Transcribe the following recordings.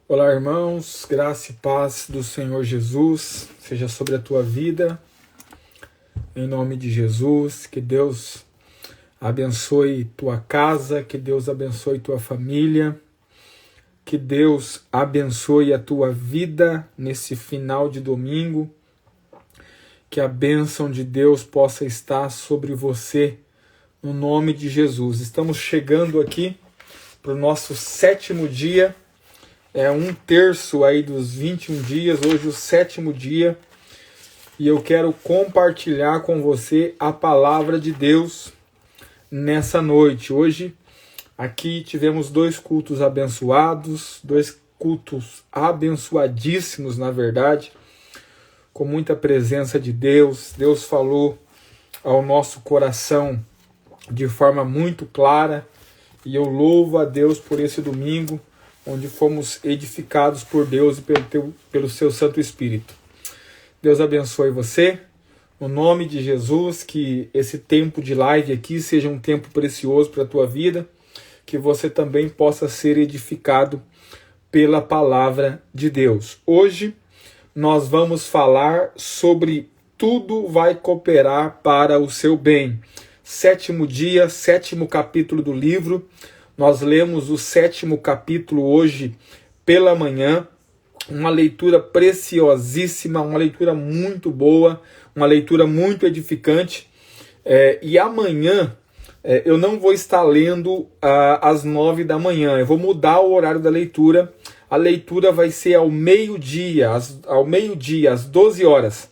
Olá, irmãos, graça e paz do Senhor Jesus seja sobre a tua vida, em nome de Jesus. Que Deus abençoe tua casa, que Deus abençoe tua família, que Deus abençoe a tua vida nesse final de domingo, que a bênção de Deus possa estar sobre você, no nome de Jesus. Estamos chegando aqui para o nosso 7º dia. É um terço aí dos 21 dias, hoje o 7º dia, e eu quero compartilhar com você a palavra de Deus nessa noite. Hoje aqui tivemos 2 cultos abençoados, 2 cultos abençoadíssimos, na verdade, com muita presença de Deus. Deus falou ao nosso coração de forma muito clara, e eu louvo a Deus por esse domingo, onde fomos edificados por Deus e pelo seu Santo Espírito. Deus abençoe você, no nome de Jesus, que esse tempo de live aqui seja um tempo precioso para a tua vida, que você também possa ser edificado pela palavra de Deus. Hoje nós vamos falar sobre tudo vai cooperar para o seu bem. 7º dia, 7º capítulo do livro. Nós lemos o 7º capítulo hoje pela manhã, uma leitura preciosíssima, uma leitura muito boa, uma leitura muito edificante. E amanhã eu não vou estar lendo às 9 da manhã, eu vou mudar o horário da leitura. A leitura vai ser ao meio-dia, às 12 horas.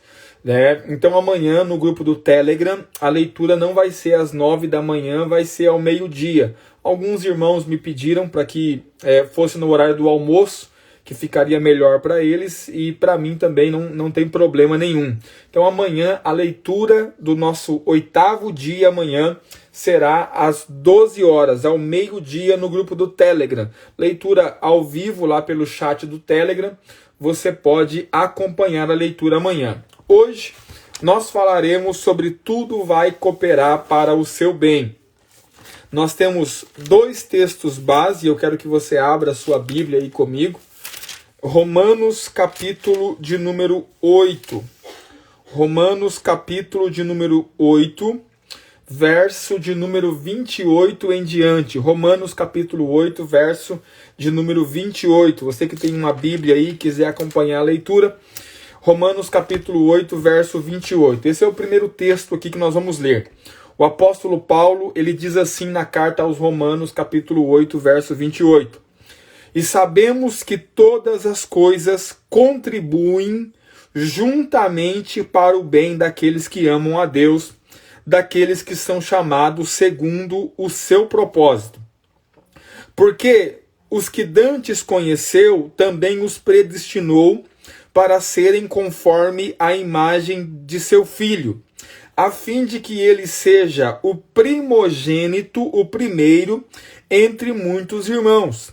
Então amanhã no grupo do Telegram a leitura não vai ser às 9 da manhã, vai ser ao meio-dia. Alguns irmãos me pediram para que fosse no horário do almoço, que ficaria melhor para eles, e para mim também não tem problema nenhum. Então amanhã a leitura do nosso 8º dia amanhã será às 12 horas, ao meio-dia, no grupo do Telegram. Leitura ao vivo lá pelo chat do Telegram. Você pode acompanhar a leitura amanhã. Hoje nós falaremos sobre tudo vai cooperar para o seu bem. Nós temos 2 textos base, eu quero que você abra a sua Bíblia aí comigo. Romanos capítulo de número 8. Romanos capítulo de número 8, verso de número 28 em diante. Romanos capítulo 8, verso de número 28. Você que tem uma Bíblia aí e quiser acompanhar a leitura, Romanos capítulo 8, verso 28. Esse é o primeiro texto aqui que nós vamos ler. O apóstolo Paulo, ele diz assim na carta aos Romanos, capítulo 8, verso 28. E sabemos que todas as coisas contribuem juntamente para o bem daqueles que amam a Deus, daqueles que são chamados segundo o seu propósito. Porque os que dantes conheceu, também os predestinou para serem conforme a imagem de seu Filho, a fim de que ele seja o primogênito, o primeiro entre muitos irmãos.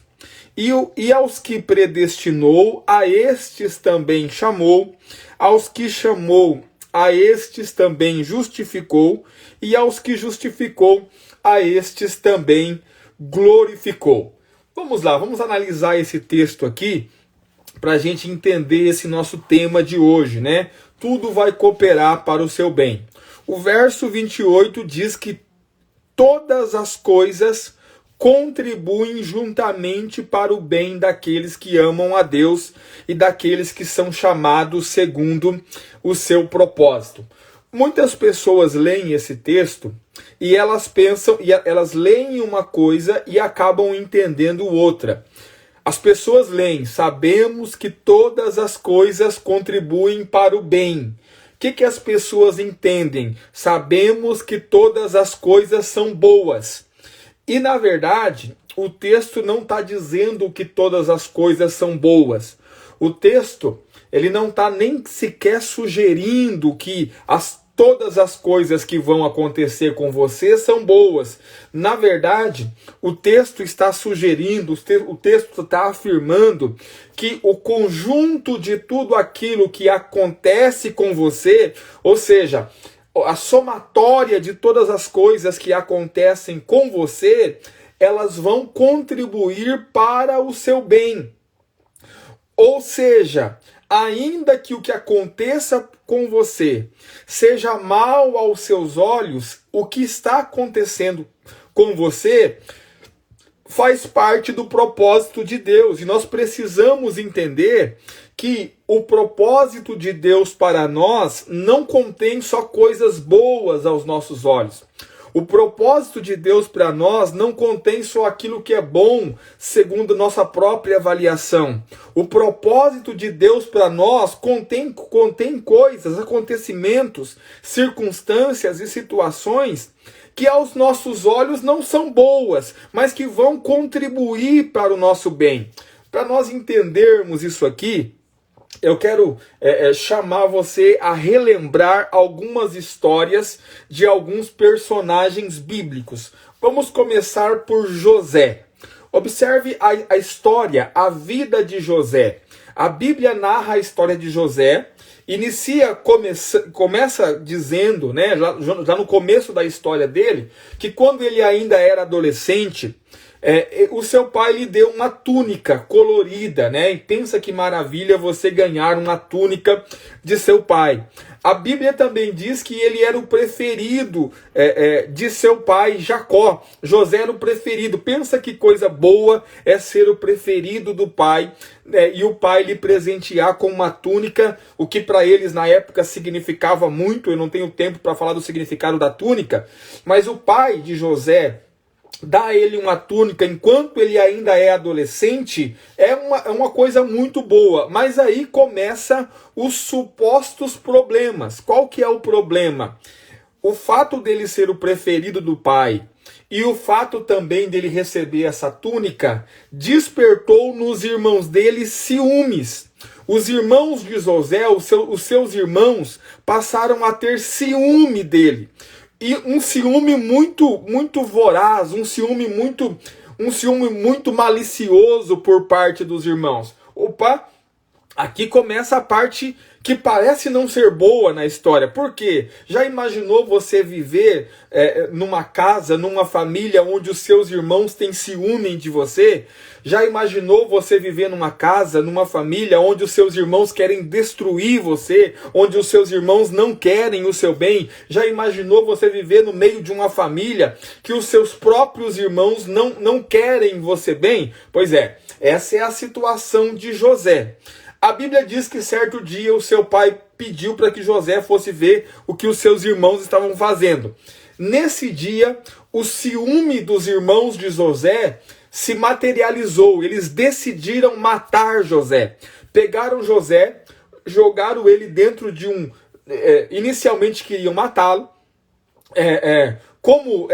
E aos que predestinou, a estes também chamou, aos que chamou, a estes também justificou, e aos que justificou, a estes também glorificou. Vamos lá, vamos analisar esse texto aqui, para a gente entender esse nosso tema de hoje, né? Tudo vai cooperar para o seu bem. O verso 28 diz que todas as coisas contribuem juntamente para o bem daqueles que amam a Deus e daqueles que são chamados segundo o seu propósito. Muitas pessoas leem esse texto e elas pensam, e elas leem uma coisa e acabam entendendo outra. As pessoas leem, sabemos que todas as coisas contribuem para o bem. O que as pessoas entendem? Sabemos que todas as coisas são boas. E na verdade, o texto não está dizendo que todas as coisas são boas. O texto, ele não está nem sequer sugerindo que todas as coisas que vão acontecer com você são boas. Na verdade, o texto está sugerindo, o texto está afirmando que o conjunto de tudo aquilo que acontece com você, ou seja, a somatória de todas as coisas que acontecem com você, elas vão contribuir para o seu bem. Ou seja, ainda que o que aconteça com você seja mal aos seus olhos, o que está acontecendo com você faz parte do propósito de Deus. E nós precisamos entender que o propósito de Deus para nós não contém só coisas boas aos nossos olhos. O propósito de Deus para nós não contém só aquilo que é bom, segundo nossa própria avaliação. O propósito de Deus para nós contém coisas, acontecimentos, circunstâncias e situações que aos nossos olhos não são boas, mas que vão contribuir para o nosso bem. Para nós entendermos isso aqui, eu quero chamar você a relembrar algumas histórias de alguns personagens bíblicos. Vamos começar por José. Observe a história, a vida de José. A Bíblia narra a história de José. Começa dizendo, né, já no começo da história dele, que quando ele ainda era adolescente, o seu pai lhe deu uma túnica colorida, né? E pensa que maravilha você ganhar uma túnica de seu pai. A Bíblia também diz que ele era o preferido de seu pai Jacó. José era o preferido. Pensa que coisa boa é ser o preferido do pai, né? E o pai lhe presentear com uma túnica, o que para eles na época significava muito. Eu não tenho tempo para falar do significado da túnica, mas o pai de José dá a ele uma túnica enquanto ele ainda é adolescente, é uma coisa muito boa. Mas aí começa os supostos problemas. Qual que é o problema? O fato dele ser o preferido do pai e o fato também dele receber essa túnica despertou nos irmãos dele ciúmes. Os irmãos de José, os seus irmãos, passaram a ter ciúme dele. E um ciúme muito voraz, um ciúme muito malicioso por parte dos irmãos. Opa, aqui começa a parte que parece não ser boa na história. Por quê? Já imaginou você viver numa casa, numa família onde os seus irmãos têm ciúme de você? Já imaginou você viver numa casa, numa família onde os seus irmãos querem destruir você, onde os seus irmãos não querem o seu bem? Já imaginou você viver no meio de uma família que os seus próprios irmãos não querem você bem? Pois é, essa é a situação de José. A Bíblia diz que certo dia o seu pai pediu para que José fosse ver o que os seus irmãos estavam fazendo. Nesse dia, o ciúme dos irmãos de José se materializou. Eles decidiram matar José. Pegaram José, jogaram ele dentro de inicialmente queriam matá-lo. Como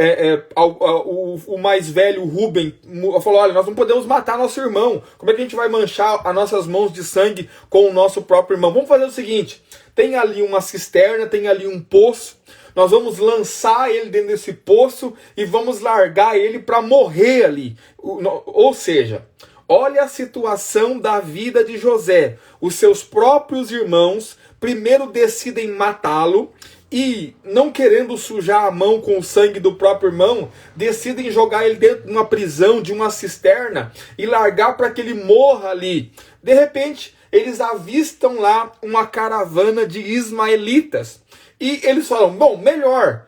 o mais velho, Rubem, falou, olha, nós não podemos matar nosso irmão. Como é que a gente vai manchar as nossas mãos de sangue com o nosso próprio irmão? Vamos fazer o seguinte, tem ali uma cisterna, tem ali um poço, nós vamos lançar ele dentro desse poço e vamos largar ele para morrer ali. Ou seja, olha a situação da vida de José. Os seus próprios irmãos primeiro decidem matá-lo e, não querendo sujar a mão com o sangue do próprio irmão, decidem jogar ele dentro de uma prisão, de uma cisterna e largar para que ele morra ali. De repente, eles avistam lá uma caravana de ismaelitas. E eles falam, bom, melhor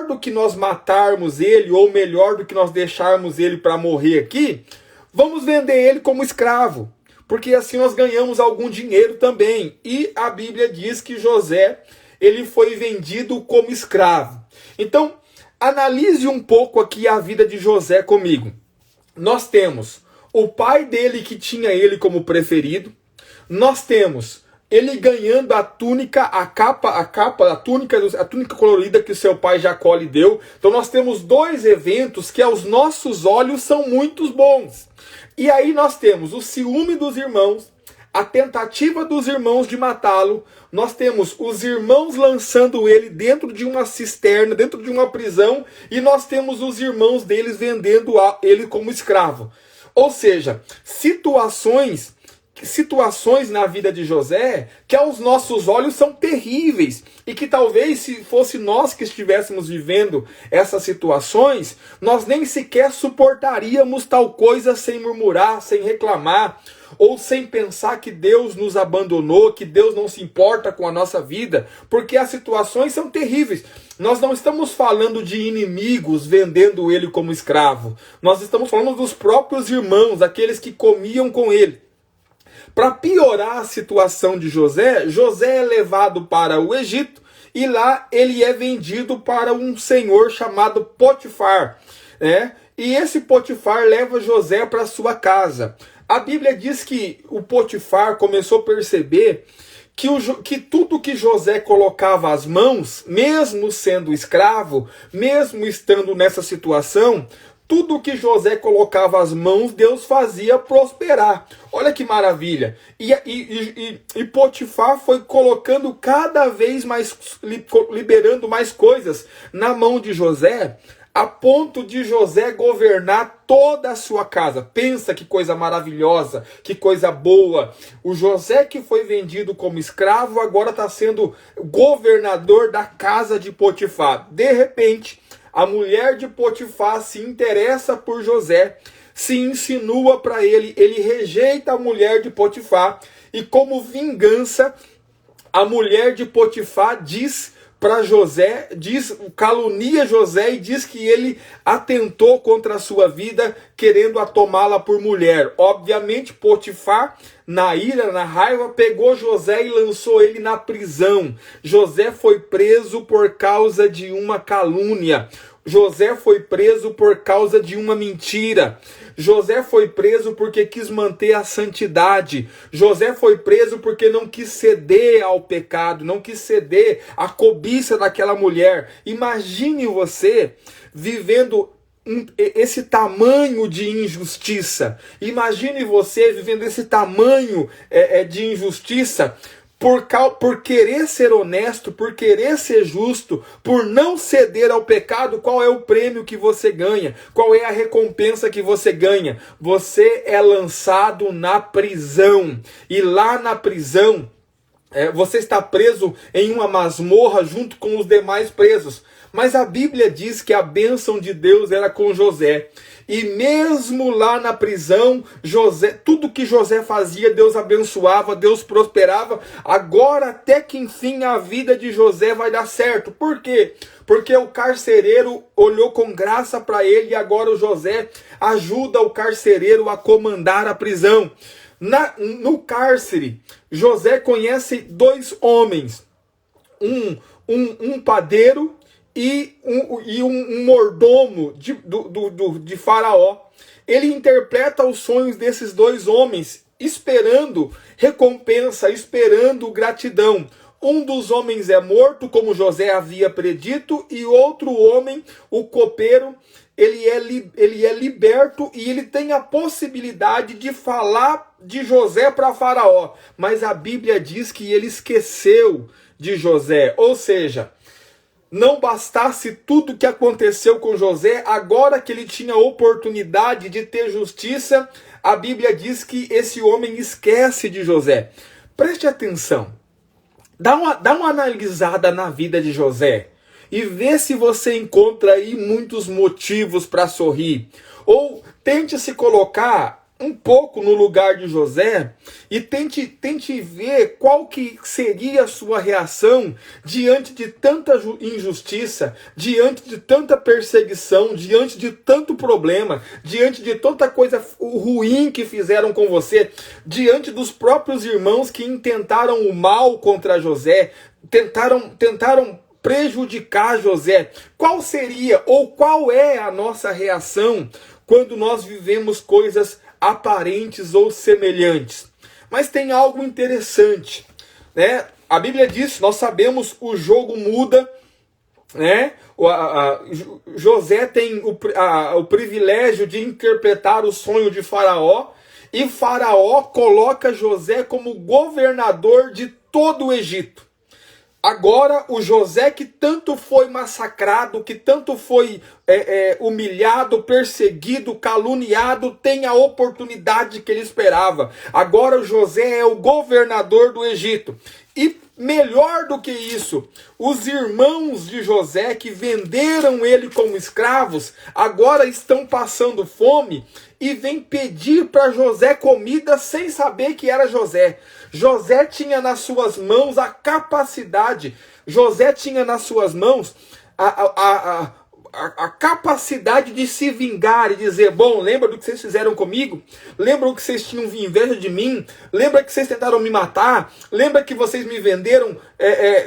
do que nós matarmos ele, ou melhor do que nós deixarmos ele para morrer aqui, vamos vender ele como escravo, porque assim nós ganhamos algum dinheiro também. E a Bíblia diz que José, ele foi vendido como escravo. Então, analise um pouco aqui a vida de José comigo. Nós temos o pai dele que tinha ele como preferido, nós temos ele ganhando a túnica, a túnica colorida que o seu pai Jacó lhe deu. Então nós temos dois eventos que aos nossos olhos são muito bons. E aí nós temos o ciúme dos irmãos, a tentativa dos irmãos de matá-lo, nós temos os irmãos lançando ele dentro de uma cisterna, dentro de uma prisão, e nós temos os irmãos deles vendendo ele como escravo. Ou seja, situações situações na vida de José que aos nossos olhos são terríveis e que talvez se fosse nós que estivéssemos vivendo essas situações, nós nem sequer suportaríamos tal coisa sem murmurar, sem reclamar, ou sem pensar que Deus nos abandonou, que Deus não se importa com a nossa vida, porque as situações são terríveis. Nós não estamos falando de inimigos vendendo ele como escravo. Nós estamos falando dos próprios irmãos, aqueles que comiam com ele. Para piorar a situação de José, José é levado para o Egito e lá ele é vendido para um senhor chamado Potifar, né? E esse Potifar leva José para sua casa. A Bíblia diz que o Potifar começou a perceber que tudo que José colocava as mãos, mesmo sendo escravo, mesmo estando nessa situação, tudo que José colocava as mãos, Deus fazia prosperar. Olha que maravilha. E Potifar foi colocando cada vez mais, liberando mais coisas na mão de José, a ponto de José governar toda a sua casa. Pensa que coisa maravilhosa, que coisa boa. O José que foi vendido como escravo agora está sendo governador da casa de Potifar. De repente, a mulher de Potifar se interessa por José, se insinua para ele, ele rejeita a mulher de Potifar e como vingança, a mulher de Potifar diz para José, calunia José e diz que ele atentou contra a sua vida, querendo a tomá-la por mulher. Obviamente, Potifar, na ira, na raiva, pegou José e lançou ele na prisão. José foi preso por causa de uma calúnia. José foi preso por causa de uma mentira. José foi preso porque quis manter a santidade. José foi preso porque não quis ceder ao pecado, não quis ceder à cobiça daquela mulher. Imagine você vivendo esse tamanho de injustiça. Imagine você vivendo esse tamanho de injustiça. Por querer ser honesto, por querer ser justo, por não ceder ao pecado, qual é o prêmio que você ganha? Qual é a recompensa que você ganha? Você é lançado na prisão. E lá na prisão, você está preso em uma masmorra junto com os demais presos. Mas a Bíblia diz que a bênção de Deus era com José. E mesmo lá na prisão, tudo que José fazia, Deus abençoava, Deus prosperava. Agora, até que enfim, a vida de José vai dar certo. Por quê? Porque o carcereiro olhou com graça para ele e agora o José ajuda o carcereiro a comandar a prisão. No cárcere, José conhece dois homens, um padeiro e um mordomo de Faraó. Ele interpreta os sonhos desses dois homens, esperando recompensa, esperando gratidão. Um dos homens é morto, como José havia predito, e outro homem, o copeiro, ele é liberto e ele tem a possibilidade de falar de José para Faraó. Mas a Bíblia diz que ele esqueceu de José, ou seja, não bastasse tudo que aconteceu com José, agora que ele tinha oportunidade de ter justiça, a Bíblia diz que esse homem esquece de José. Preste atenção, dá uma analisada na vida de José e vê se você encontra aí muitos motivos para sorrir. Ou tente se colocar um pouco no lugar de José e tente ver qual que seria a sua reação diante de tanta injustiça, diante de tanta perseguição, diante de tanto problema, diante de tanta coisa ruim que fizeram com você, diante dos próprios irmãos que intentaram o mal contra José, tentaram prejudicar José. Qual seria ou qual é a nossa reação quando nós vivemos coisas aparentes ou semelhantes? Mas tem algo interessante, né? A Bíblia diz, nós sabemos, o jogo muda, né? José tem o privilégio de interpretar o sonho de Faraó, e Faraó coloca José como governador de todo o Egito. Agora o José que tanto foi massacrado, que tanto foi humilhado, perseguido, caluniado, tem a oportunidade que ele esperava. Agora o José é o governador do Egito. E melhor do que isso, os irmãos de José que venderam ele como escravos, agora estão passando fome e vêm pedir para José comida sem saber que era José. José tinha nas suas mãos a capacidade, José tinha nas suas mãos a capacidade de se vingar e dizer, bom, lembra do que vocês fizeram comigo? Lembra que vocês tinham inveja de mim? Lembra que vocês tentaram me matar? Lembra que vocês me venderam,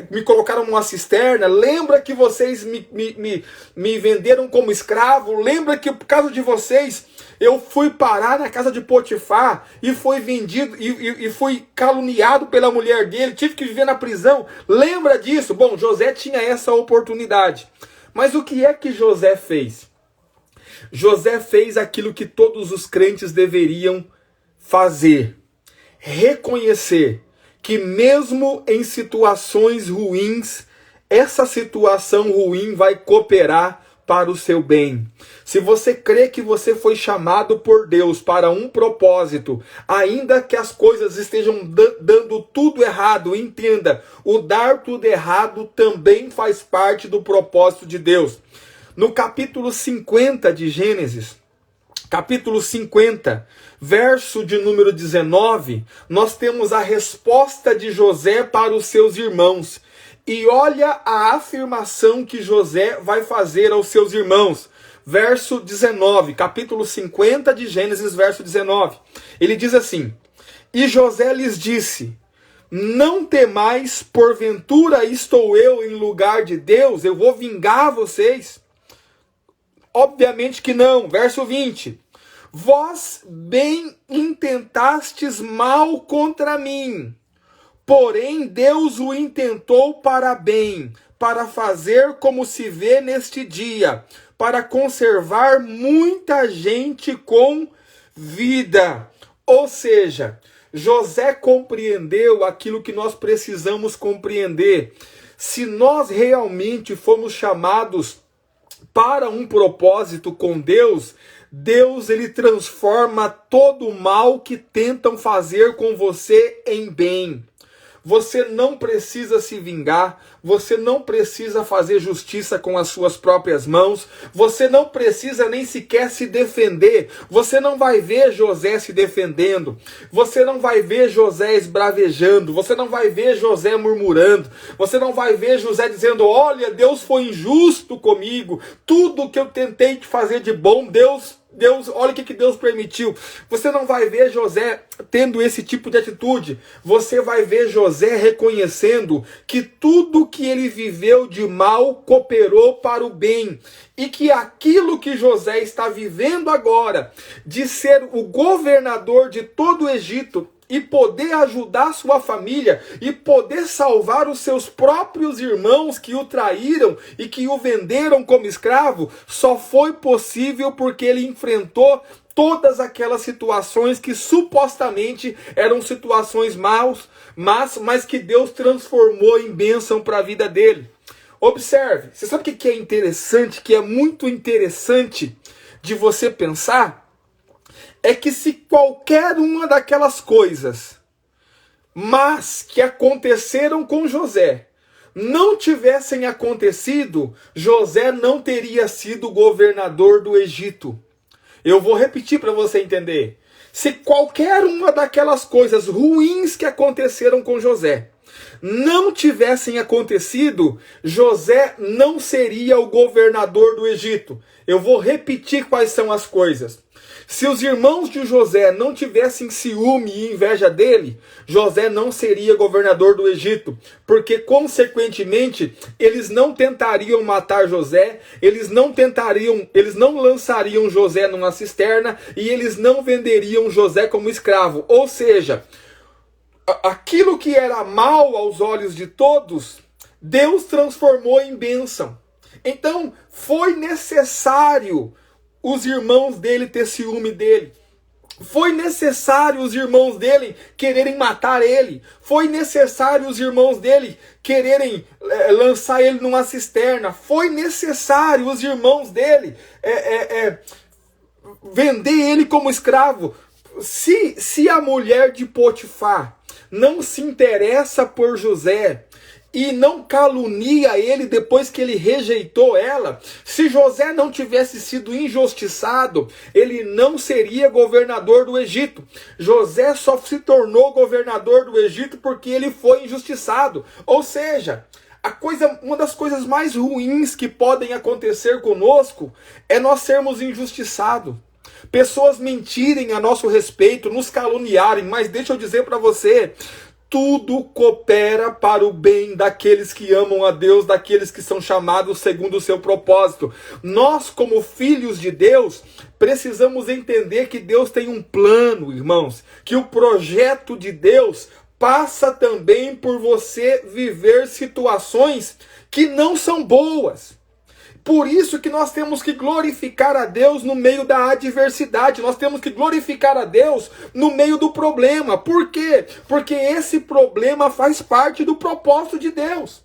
me colocaram numa cisterna? Lembra que vocês me venderam como escravo? Lembra que por causa de vocês eu fui parar na casa de Potifar e fui vendido e fui caluniado pela mulher dele, tive que viver na prisão? Lembra disso? Bom, José tinha essa oportunidade. Mas o que é que José fez? José fez aquilo que todos os crentes deveriam fazer. Reconhecer que mesmo em situações ruins, essa situação ruim vai cooperar para o seu bem. Se você crê que você foi chamado por Deus para um propósito, ainda que as coisas estejam dando tudo errado, entenda, o dar tudo errado também faz parte do propósito de Deus. No capítulo 50 de Gênesis, capítulo 50, verso de número 19, nós temos a resposta de José para os seus irmãos. E olha a afirmação que José vai fazer aos seus irmãos. Verso 19, capítulo 50 de Gênesis, verso 19. Ele diz assim: E José lhes disse, não temais, porventura estou eu em lugar de Deus? Eu vou vingar vocês? Obviamente que não. Verso 20. Vós bem intentastes mal contra mim, porém Deus o intentou para bem, para fazer como se vê neste dia, para conservar muita gente com vida. Ou seja, José compreendeu aquilo que nós precisamos compreender. Se nós realmente fomos chamados para um propósito com Deus, Deus ele transforma todo o mal que tentam fazer com você em bem. Você não precisa se vingar, você não precisa fazer justiça com as suas próprias mãos, você não precisa nem sequer se defender. Você não vai ver José se defendendo, você não vai ver José esbravejando, você não vai ver José murmurando, você não vai ver José dizendo, olha, Deus foi injusto comigo, tudo que eu tentei te fazer de bom, Deus, olha o que Deus permitiu. Você não vai ver José tendo esse tipo de atitude. Você vai ver José reconhecendo que tudo que ele viveu de mal cooperou para o bem. E que aquilo que José está vivendo agora, de ser o governador de todo o Egito, e poder ajudar sua família, e poder salvar os seus próprios irmãos que o traíram e que o venderam como escravo, só foi possível porque ele enfrentou todas aquelas situações que supostamente eram situações mas que Deus transformou em bênção para a vida dele. Observe, você sabe o que é interessante, que é muito interessante de você pensar? É que se qualquer uma daquelas coisas, mas que aconteceram com José, não tivessem acontecido, José não teria sido governador do Egito. Eu vou repetir para você entender. Se qualquer uma daquelas coisas ruins que aconteceram com José não tivessem acontecido, José não seria o governador do Egito. Eu vou repetir quais são as coisas. Se os irmãos de José não tivessem ciúme e inveja dele, José não seria governador do Egito, porque consequentemente eles não tentariam matar José, eles não lançariam José numa cisterna e eles não venderiam José como escravo. Ou seja, aquilo que era mal aos olhos de todos, Deus transformou em bênção. Então foi necessário os irmãos dele ter ciúme dele. Foi necessário os irmãos dele quererem matar ele. Foi necessário os irmãos dele quererem lançar ele numa cisterna. Foi necessário os irmãos dele vender ele como escravo. Se a mulher de Potifar não se interessa por José e não calunia ele depois que ele rejeitou ela, se José não tivesse sido injustiçado, ele não seria governador do Egito. José só se tornou governador do Egito porque ele foi injustiçado. Ou seja, uma das coisas mais ruins que podem acontecer conosco é nós sermos injustiçados. Pessoas mentirem a nosso respeito, nos caluniarem, mas deixa eu dizer para você, tudo coopera para o bem daqueles que amam a Deus, daqueles que são chamados segundo o seu propósito. Nós, como filhos de Deus, precisamos entender que Deus tem um plano, irmãos, que o projeto de Deus passa também por você viver situações que não são boas. Por isso que nós temos que glorificar a Deus no meio da adversidade. Nós temos que glorificar a Deus no meio do problema. Por quê? Porque esse problema faz parte do propósito de Deus.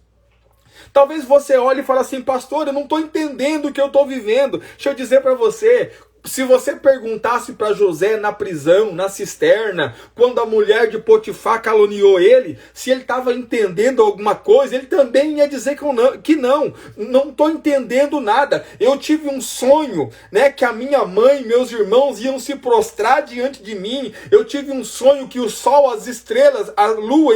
Talvez você olhe e fale assim, pastor, eu não estou entendendo o que eu estou vivendo. Deixa eu dizer para você, se você perguntasse para José na prisão, na cisterna, quando a mulher de Potifar caluniou ele, se ele estava entendendo alguma coisa, ele também ia dizer que não estou entendendo nada. Eu tive um sonho, né, que a minha mãe e meus irmãos iam se prostrar diante de mim. Eu tive um sonho que o sol, as estrelas, a lua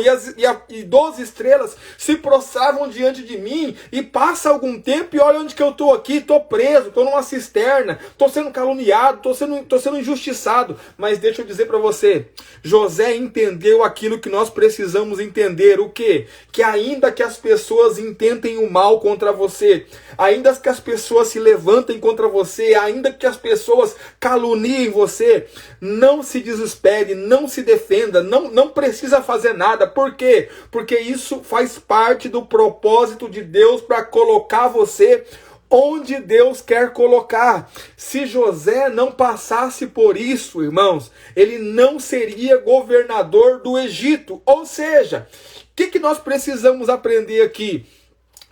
e 12 estrelas se prostravam diante de mim, e passa algum tempo e olha onde que eu estou aqui, estou preso, estou numa cisterna, estou sendo caluniado, estou sendo injustiçado. Mas deixa eu dizer para você, José entendeu aquilo que nós precisamos entender. O quê? Que ainda que as pessoas intentem o mal contra você, ainda que as pessoas se levantem contra você, ainda que as pessoas caluniem você, não se desespere, não se defenda, não precisa fazer nada. Por quê? Porque isso faz parte do propósito de Deus para colocar você onde Deus quer colocar. Se José não passasse por isso, irmãos, ele não seria governador do Egito. Ou seja, o que nós precisamos aprender aqui?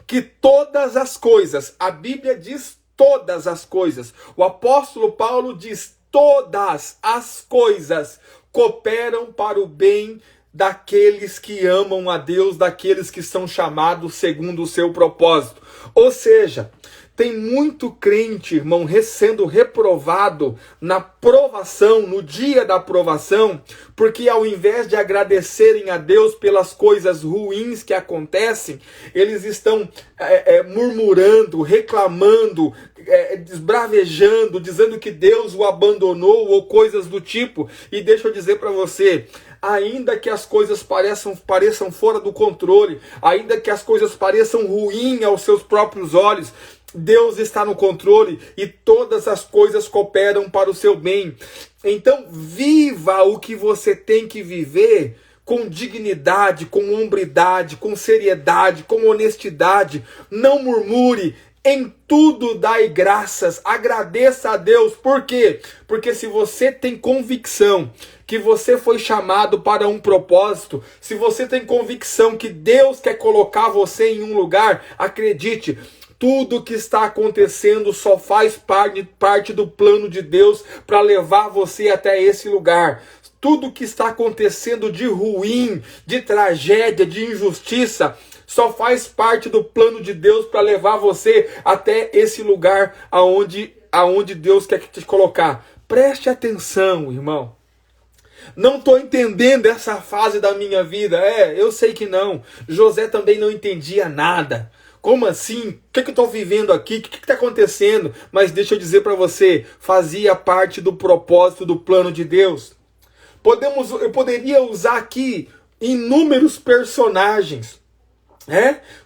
Que todas as coisas, a Bíblia diz todas as coisas, o apóstolo Paulo diz todas as coisas cooperam para o bem daqueles que amam a Deus, daqueles que são chamados segundo o seu propósito. Ou seja, tem muito crente, irmão, sendo reprovado na provação, no dia da provação, porque ao invés de agradecerem a Deus pelas coisas ruins que acontecem, eles estão murmurando, reclamando, esbravejando, dizendo que Deus o abandonou ou coisas do tipo. E deixa eu dizer para você, ainda que as coisas pareçam fora do controle, ainda que as coisas pareçam ruins aos seus próprios olhos, Deus está no controle e todas as coisas cooperam para o seu bem. Então, viva o que você tem que viver com dignidade, com hombridade, com seriedade, com honestidade. Não murmure. Em tudo dai graças, agradeça a Deus. Por quê? Porque se você tem convicção que você foi chamado para um propósito, se você tem convicção que Deus quer colocar você em um lugar, acredite, tudo que está acontecendo só faz parte do plano de Deus para levar você até esse lugar. Tudo que está acontecendo de ruim, de tragédia, de injustiça, só faz parte do plano de Deus para levar você até esse lugar aonde Deus quer te colocar. Preste atenção, irmão. Não estou entendendo essa fase da minha vida. Eu sei que não. José também não entendia nada. Como assim? O que eu estou vivendo aqui? O que está acontecendo? Mas deixa eu dizer para você, fazia parte do propósito do plano de Deus. Eu poderia usar aqui inúmeros personagens.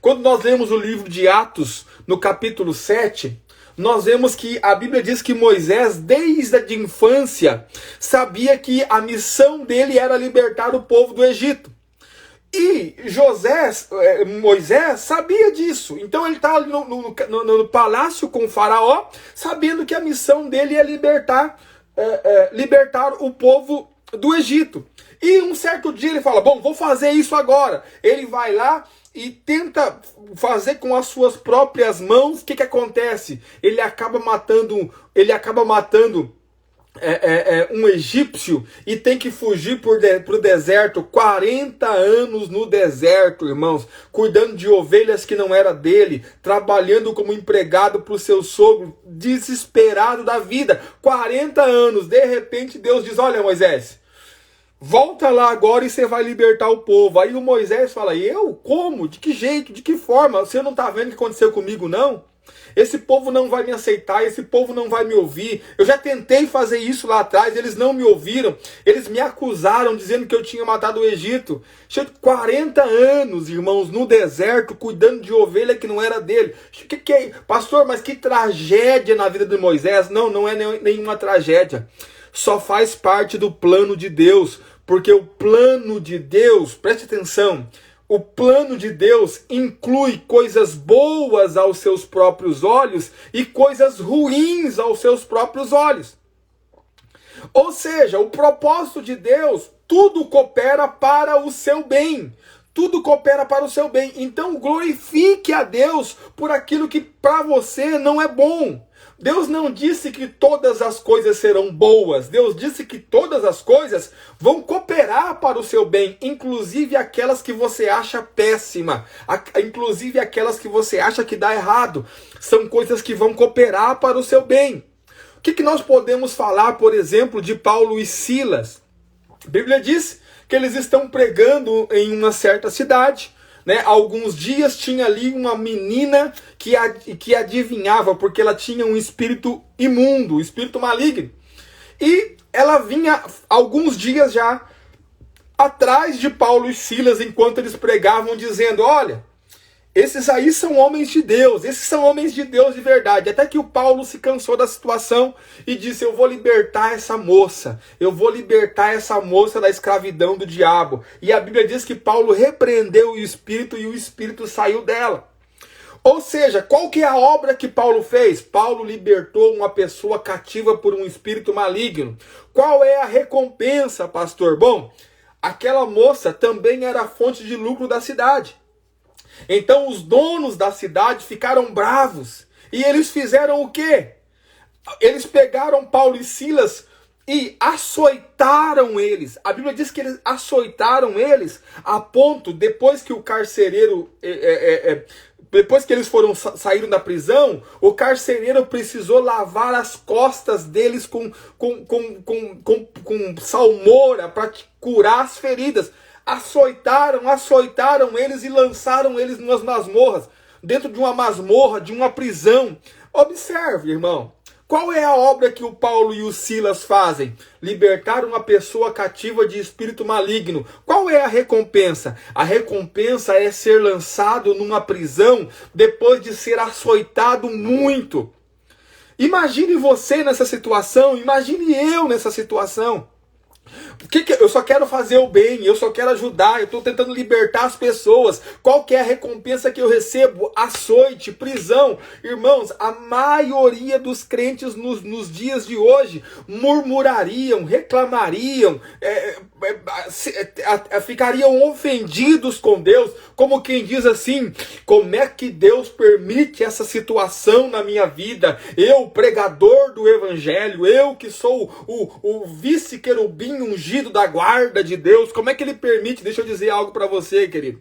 Quando nós lemos o livro de Atos, no capítulo 7, nós vemos que a Bíblia diz que Moisés, desde a infância, sabia que a missão dele era libertar o povo do Egito. E Moisés sabia disso. Então ele está no palácio com o faraó, sabendo que a missão dele é libertar libertar o povo do Egito. E um certo dia ele fala, bom, vou fazer isso agora. Ele vai lá e tenta fazer com as suas próprias mãos. O que acontece? Ele acaba matando um egípcio e tem que fugir para o deserto. 40 anos no deserto, irmãos, cuidando de ovelhas que não era dele, trabalhando como empregado para o seu sogro, desesperado da vida. 40 anos, de repente Deus diz, olha, Moisés, volta lá agora e você vai libertar o povo. Aí o Moisés fala, eu? Como? De que jeito? De que forma? Você não está vendo o que aconteceu comigo, não? Esse povo não vai me aceitar, esse povo não vai me ouvir. Eu já tentei fazer isso lá atrás, eles não me ouviram. Eles me acusaram dizendo que eu tinha matado o Egito. 40 anos, irmãos, no deserto, cuidando de ovelha que não era dele. Que é? Pastor, mas que tragédia na vida de Moisés. Não é nenhuma tragédia. Só faz parte do plano de Deus. Porque o plano de Deus, preste atenção, o plano de Deus inclui coisas boas aos seus próprios olhos e coisas ruins aos seus próprios olhos. Ou seja, o propósito de Deus, tudo coopera para o seu bem. Tudo coopera para o seu bem. Então glorifique a Deus por aquilo que para você não é bom. Deus não disse que todas as coisas serão boas. Deus disse que todas as coisas vão cooperar para o seu bem, inclusive aquelas que você acha péssima, inclusive aquelas que você acha que dá errado. São coisas que vão cooperar para o seu bem. O que nós podemos falar, por exemplo, de Paulo e Silas? A Bíblia diz que eles estão pregando em uma certa cidade. Alguns dias tinha ali uma menina que adivinhava, porque ela tinha um espírito imundo, um espírito maligno. E ela vinha alguns dias já atrás de Paulo e Silas, enquanto eles pregavam, dizendo, olha, esses aí são homens de Deus, esses são homens de Deus de verdade. Até que o Paulo se cansou da situação e disse, eu vou libertar essa moça da escravidão do diabo. E a Bíblia diz que Paulo repreendeu o espírito e o espírito saiu dela. Ou seja, qual que é a obra que Paulo fez? Paulo libertou uma pessoa cativa por um espírito maligno. Qual é a recompensa, pastor? Bom, aquela moça também era a fonte de lucro da cidade. Então os donos da cidade ficaram bravos. E eles fizeram o quê? Eles pegaram Paulo e Silas e açoitaram eles. A Bíblia diz que eles açoitaram eles a ponto, depois que o carcereiro... depois que eles saíram da prisão, o carcereiro precisou lavar as costas deles com salmoura para curar as feridas. Açoitaram eles e lançaram eles nas masmorras, dentro de uma masmorra, de uma prisão. Observe, irmão, qual é a obra que o Paulo e o Silas fazem? Libertar uma pessoa cativa de espírito maligno. Qual é a recompensa? A recompensa é ser lançado numa prisão depois de ser açoitado muito. Imagine você nessa situação, imagine eu nessa situação. Eu só quero fazer o bem, eu só quero ajudar, eu estou tentando libertar as pessoas. Qual que é a recompensa que eu recebo? Açoite, prisão. Irmãos, a maioria dos crentes nos dias de hoje murmurariam, reclamariam, ficariam ofendidos com Deus, como quem diz assim, como é que Deus permite essa situação na minha vida? Eu, pregador do evangelho, eu que sou o vice-querubim ungido da guarda de Deus, como é que ele permite? Deixa eu dizer algo para você, querido.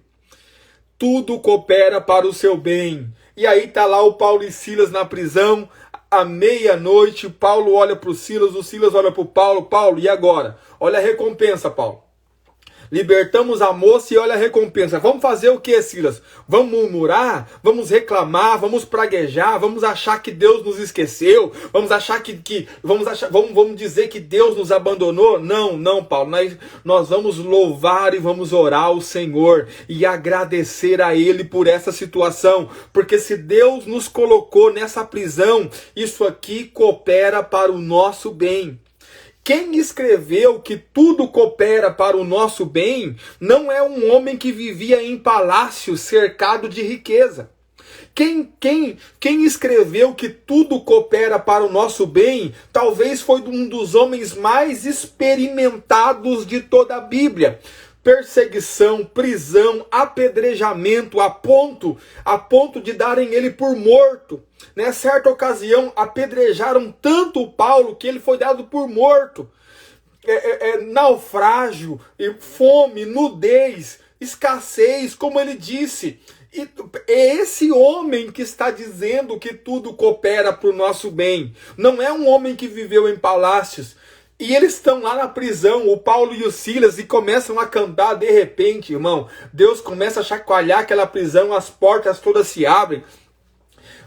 Tudo coopera para o seu bem. E aí tá lá o Paulo e Silas na prisão, à meia-noite, Paulo olha para o Silas olha para o Paulo, e agora? Olha a recompensa, Paulo. Libertamos a moça e olha a recompensa. Vamos fazer o que, Silas? Vamos murmurar? Vamos reclamar? Vamos praguejar? Vamos achar que Deus nos esqueceu? Vamos achar vamos dizer que Deus nos abandonou? Não, Paulo. Nós vamos louvar e vamos orar ao Senhor e agradecer a Ele por essa situação. Porque se Deus nos colocou nessa prisão, isso aqui coopera para o nosso bem. Quem escreveu que tudo coopera para o nosso bem não é um homem que vivia em palácio cercado de riqueza. Quem escreveu que tudo coopera para o nosso bem, talvez foi um dos homens mais experimentados de toda a Bíblia. Perseguição, prisão, apedrejamento, a ponto de darem ele por morto. Nessa certa ocasião, apedrejaram tanto Paulo que ele foi dado por morto. Naufrágio, fome, nudez, escassez, como ele disse. E é esse homem que está dizendo que tudo coopera para o nosso bem. Não é um homem que viveu em palácios. E eles estão lá na prisão, o Paulo e o Silas, e começam a cantar. De repente, irmão, Deus começa a chacoalhar aquela prisão, as portas todas se abrem.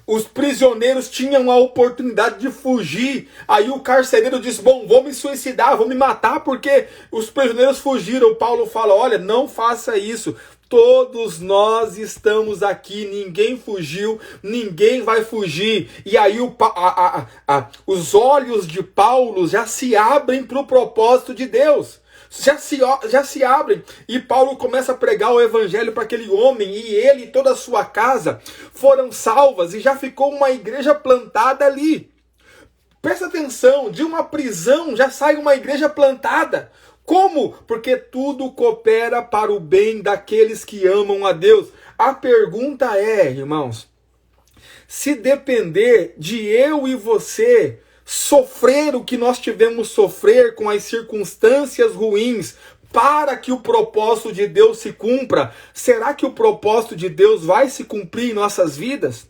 Os prisioneiros tinham a oportunidade de fugir. Aí o carcereiro disse, bom, vou me suicidar, vou me matar, porque os prisioneiros fugiram. Paulo fala, olha, não faça isso. Todos nós estamos aqui, ninguém fugiu, ninguém vai fugir. E aí os olhos de Paulo já se abrem para o propósito de Deus. Já se abrem. E Paulo começa a pregar o evangelho para aquele homem. E ele e toda a sua casa foram salvas. E já ficou uma igreja plantada ali. Presta atenção, de uma prisão já sai uma igreja plantada. Como? Porque tudo coopera para o bem daqueles que amam a Deus. A pergunta é, irmãos, se depender de eu e você sofrer o que nós tivemos sofrer com as circunstâncias ruins para que o propósito de Deus se cumpra, será que o propósito de Deus vai se cumprir em nossas vidas?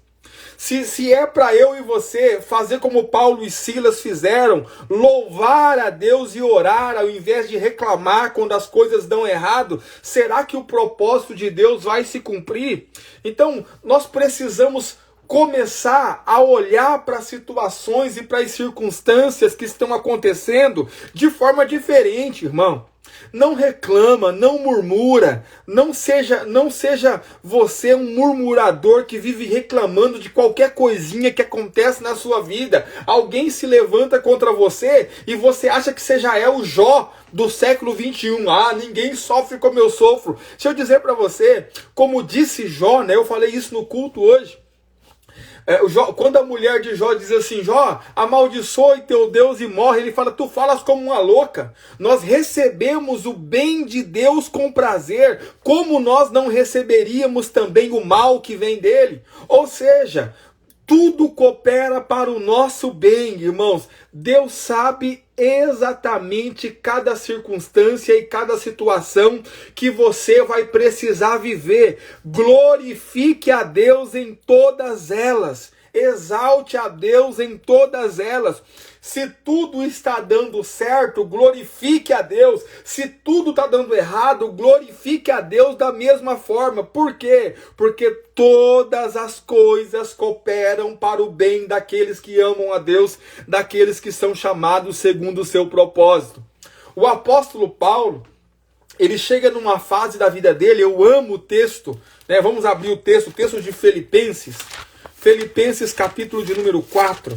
Se é para eu e você fazer como Paulo e Silas fizeram, louvar a Deus e orar ao invés de reclamar quando as coisas dão errado, será que o propósito de Deus vai se cumprir? Então, nós precisamos começar a olhar para as situações e para as circunstâncias que estão acontecendo de forma diferente, irmão. Não reclama, não murmura, não seja você um murmurador que vive reclamando de qualquer coisinha que acontece na sua vida. Alguém se levanta contra você e você acha que você já é o Jó do século 21. Ah, ninguém sofre como eu sofro. Deixa eu dizer para você, como disse Jó, né? Eu falei isso no culto hoje. Quando a mulher de Jó diz assim, Jó, amaldiçoe teu Deus e morre, ele fala, tu falas como uma louca. Nós recebemos o bem de Deus com prazer, como nós não receberíamos também o mal que vem dele? Ou seja, tudo coopera para o nosso bem, irmãos. Deus sabe exatamente cada circunstância e cada situação que você vai precisar viver. Glorifique a Deus em todas elas. Exalte a Deus em todas elas. Se tudo está dando certo, glorifique a Deus. Se tudo está dando errado, glorifique a Deus da mesma forma. Por quê? Porque todas as coisas cooperam para o bem daqueles que amam a Deus, daqueles que são chamados segundo o seu propósito. O apóstolo Paulo, ele chega numa fase da vida dele, eu amo o texto, né? Vamos abrir o texto de Filipenses. Filipenses capítulo de número 4.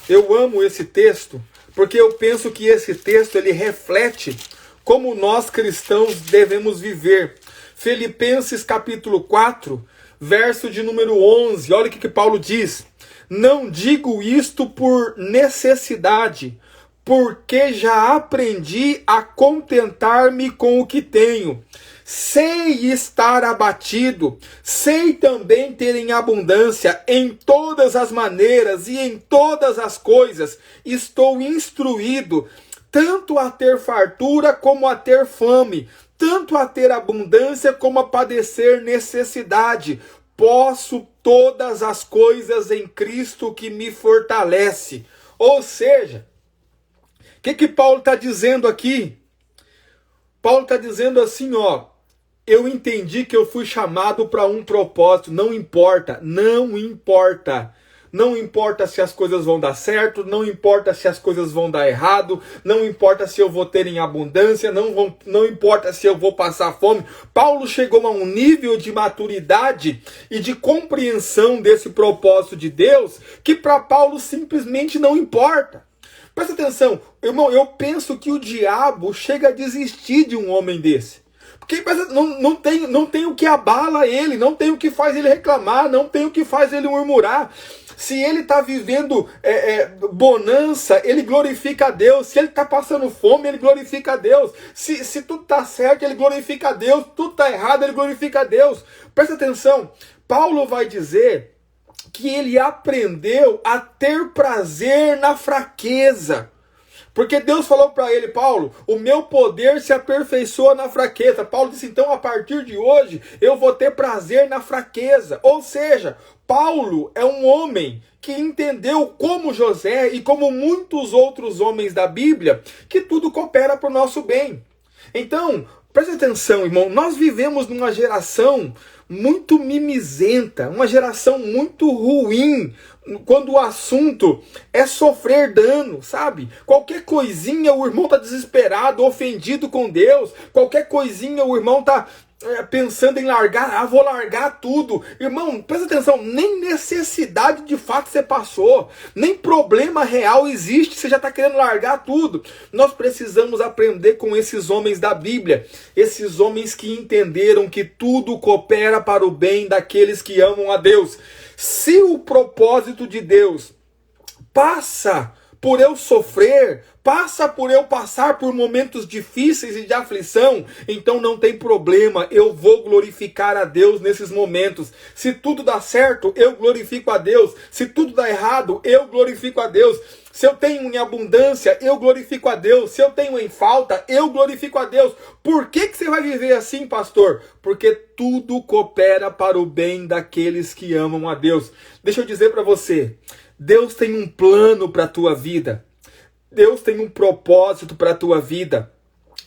Eu amo esse texto, porque eu penso que esse texto ele reflete como nós cristãos devemos viver. Filipenses capítulo 4, verso de número 11. Olha o que Paulo diz. Não digo isto por necessidade, porque já aprendi a contentar-me com o que tenho. Sei estar abatido, sei também ter em abundância em todas as maneiras e em todas as coisas. Estou instruído, tanto a ter fartura como a ter fome, tanto a ter abundância como a padecer necessidade. Posso todas as coisas em Cristo que me fortalece. Ou seja, o que Paulo está dizendo aqui? Paulo está dizendo assim, ó. Eu entendi que eu fui chamado para um propósito. Não importa. Não importa se as coisas vão dar certo, não importa se as coisas vão dar errado, não importa se eu vou ter em abundância, não importa se eu vou passar fome. Paulo chegou a um nível de maturidade e de compreensão desse propósito de Deus que para Paulo simplesmente não importa. Presta atenção, irmão, eu penso que o diabo chega a desistir de um homem desse. Porque não tem o que abala ele, não tem o que faz ele reclamar, não tem o que faz ele murmurar. Se ele está vivendo bonança, ele glorifica a Deus. Se ele está passando fome, ele glorifica a Deus. Se tudo está certo, ele glorifica a Deus. Tudo está errado, ele glorifica a Deus. Presta atenção, Paulo vai dizer que ele aprendeu a ter prazer na fraqueza. Porque Deus falou para ele, Paulo, o meu poder se aperfeiçoa na fraqueza. Paulo disse, então, a partir de hoje, eu vou ter prazer na fraqueza. Ou seja, Paulo é um homem que entendeu, como José e como muitos outros homens da Bíblia, que tudo coopera para o nosso bem. Então, preste atenção, irmão, nós vivemos numa geração muito mimizenta, uma geração muito ruim, quando o assunto é sofrer dano, sabe? Qualquer coisinha o irmão está desesperado, ofendido com Deus, qualquer coisinha o irmão está pensando em largar, vou largar tudo. Irmão, presta atenção, nem necessidade de fato você passou, nem problema real existe, você já está querendo largar tudo. Nós precisamos aprender com esses homens da Bíblia, esses homens que entenderam que tudo coopera para o bem daqueles que amam a Deus. Se o propósito de Deus passa por eu sofrer, passa por eu passar por momentos difíceis e de aflição, então não tem problema, eu vou glorificar a Deus nesses momentos. Se tudo dá certo, eu glorifico a Deus. Se tudo dá errado, eu glorifico a Deus. Se eu tenho em abundância, eu glorifico a Deus. Se eu tenho em falta, eu glorifico a Deus. Por que você vai viver assim, pastor? Porque tudo coopera para o bem daqueles que amam a Deus. Deixa eu dizer para você, Deus tem um plano para a tua vida. Deus tem um propósito para a tua vida.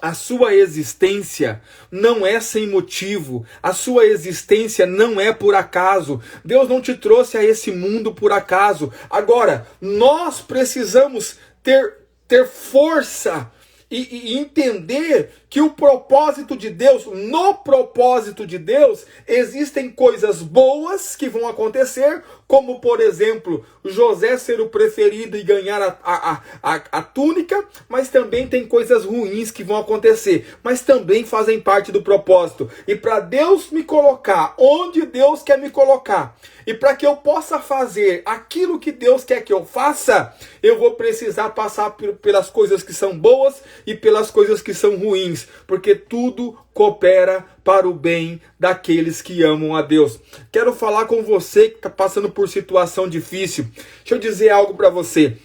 A sua existência não é sem motivo. A sua existência não é por acaso. Deus não te trouxe a esse mundo por acaso. Agora, nós precisamos ter força e entender que o propósito de Deus, no propósito de Deus, existem coisas boas que vão acontecer, como, por exemplo, José ser o preferido e ganhar a túnica, mas também tem coisas ruins que vão acontecer, mas também fazem parte do propósito. E para Deus me colocar onde Deus quer me colocar, e para que eu possa fazer aquilo que Deus quer que eu faça, eu vou precisar passar pelas coisas que são boas e pelas coisas que são ruins, porque tudo coopera para o bem daqueles que amam a Deus. Quero falar com você que está passando por situação difícil. Deixa eu dizer algo para você.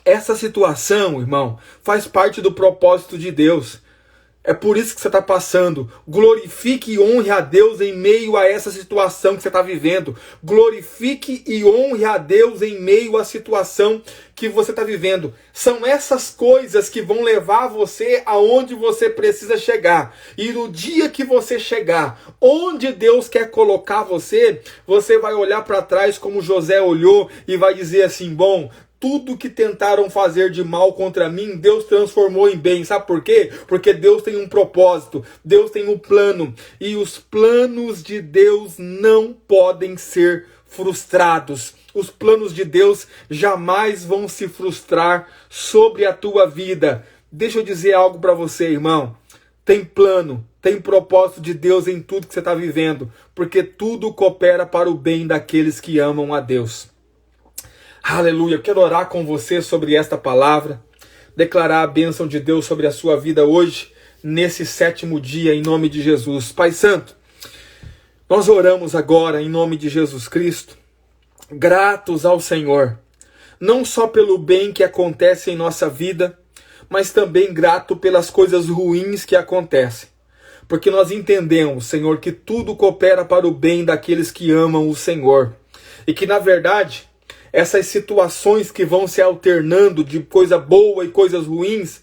Essa situação, irmão, faz parte do propósito de Deus. É por isso que você está passando. Glorifique e honre a Deus em meio a essa situação que você está vivendo. Glorifique e honre a Deus em meio à situação que você está vivendo. São essas coisas que vão levar você aonde você precisa chegar. E no dia que você chegar, onde Deus quer colocar você, você vai olhar para trás como José olhou e vai dizer assim, bom, tudo que tentaram fazer de mal contra mim, Deus transformou em bem. Sabe por quê? Porque Deus tem um propósito, Deus tem um plano. E os planos de Deus não podem ser frustrados. Os planos de Deus jamais vão se frustrar sobre a tua vida. Deixa eu dizer algo para você, irmão. Tem plano, tem propósito de Deus em tudo que você está vivendo. Porque tudo coopera para o bem daqueles que amam a Deus. Aleluia, eu quero orar com você sobre esta palavra, declarar a bênção de Deus sobre a sua vida hoje, nesse 7º dia, em nome de Jesus. Pai Santo, nós oramos agora em nome de Jesus Cristo, gratos ao Senhor, não só pelo bem que acontece em nossa vida, mas também grato pelas coisas ruins que acontecem. Porque nós entendemos, Senhor, que tudo coopera para o bem daqueles que amam o Senhor. E que, na verdade, essas situações que vão se alternando de coisa boa e coisas ruins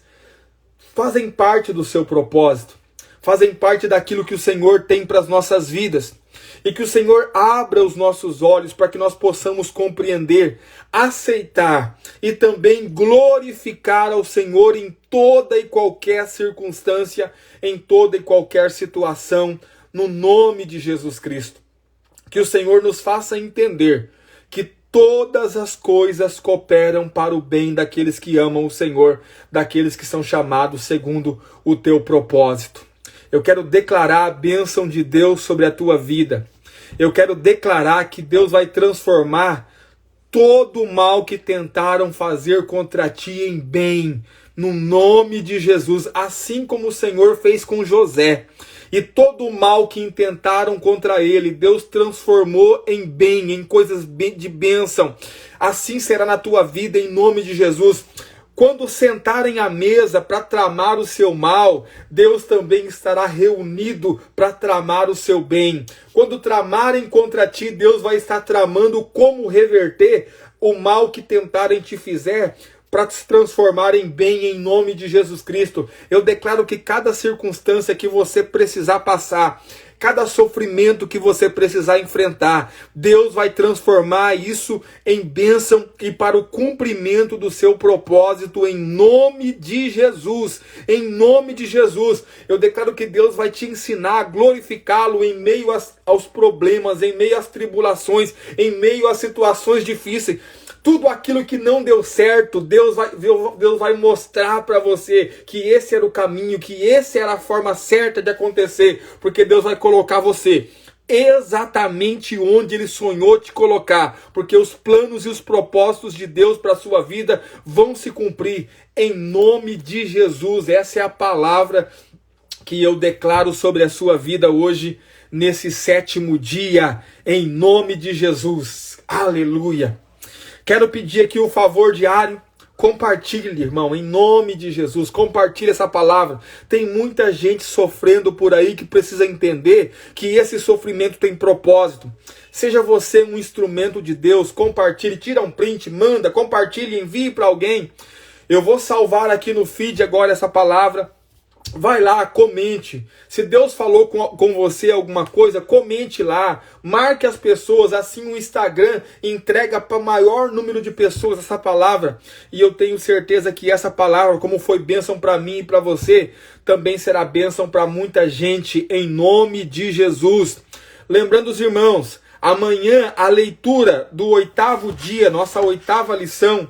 fazem parte do seu propósito, fazem parte daquilo que o Senhor tem para as nossas vidas. E que o Senhor abra os nossos olhos para que nós possamos compreender, aceitar e também glorificar ao Senhor em toda e qualquer circunstância, em toda e qualquer situação, no nome de Jesus Cristo. Que o Senhor nos faça entender que todas as coisas cooperam para o bem daqueles que amam o Senhor, daqueles que são chamados segundo o teu propósito. Eu quero declarar a bênção de Deus sobre a tua vida. Eu quero declarar que Deus vai transformar todo o mal que tentaram fazer contra ti em bem, no nome de Jesus, assim como o Senhor fez com José. E todo o mal que intentaram contra ele, Deus transformou em bem, em coisas de bênção. Assim será na tua vida, em nome de Jesus. Quando sentarem à mesa para tramar o seu mal, Deus também estará reunido para tramar o seu bem. Quando tramarem contra ti, Deus vai estar tramando como reverter o mal que tentarem te fizer, para se transformar em bem, em nome de Jesus Cristo. Eu declaro que cada circunstância que você precisar passar, cada sofrimento que você precisar enfrentar, Deus vai transformar isso em bênção e para o cumprimento do seu propósito, em nome de Jesus. Em nome de Jesus, eu declaro que Deus vai te ensinar a glorificá-lo em meio aos problemas, em meio às tribulações, em meio às situações difíceis. Tudo aquilo que não deu certo, Deus vai mostrar para você que esse era o caminho, que essa era a forma certa de acontecer, porque Deus vai colocar você exatamente onde Ele sonhou te colocar, porque os planos e os propósitos de Deus para a sua vida vão se cumprir em nome de Jesus. Essa é a palavra que eu declaro sobre a sua vida hoje, nesse 7º dia, em nome de Jesus. Aleluia! Quero pedir aqui um favor diário. Compartilhe, irmão, em nome de Jesus. Compartilhe essa palavra. Tem muita gente sofrendo por aí que precisa entender que esse sofrimento tem propósito. Seja você um instrumento de Deus. Compartilhe, tira um print, manda, compartilhe, envie para alguém. Eu vou salvar aqui no feed agora essa palavra. Vai lá, comente. Se Deus falou com você alguma coisa, comente lá. Marque as pessoas, assim o Instagram entrega para o maior número de pessoas essa palavra. E eu tenho certeza que essa palavra, como foi bênção para mim e para você, também será bênção para muita gente, em nome de Jesus. Lembrando os irmãos, amanhã a leitura do 8º dia, nossa 8ª lição,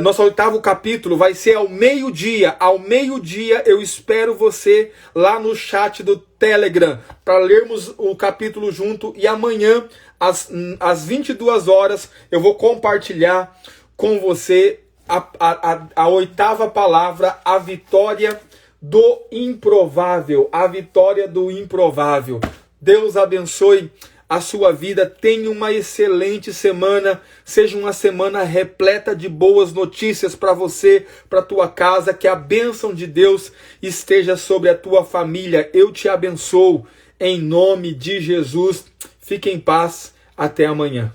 nosso 8º capítulo vai ser ao meio-dia. Ao meio-dia eu espero você lá no chat do Telegram para lermos o capítulo junto. E amanhã, às 22 horas, eu vou compartilhar com você a 8ª palavra, a vitória do improvável. A vitória do improvável. Deus abençoe a sua vida. Tenha uma excelente semana, seja uma semana repleta de boas notícias para você, para tua casa, que a bênção de Deus esteja sobre a tua família. Eu te abençoo em nome de Jesus. Fique em paz, até amanhã.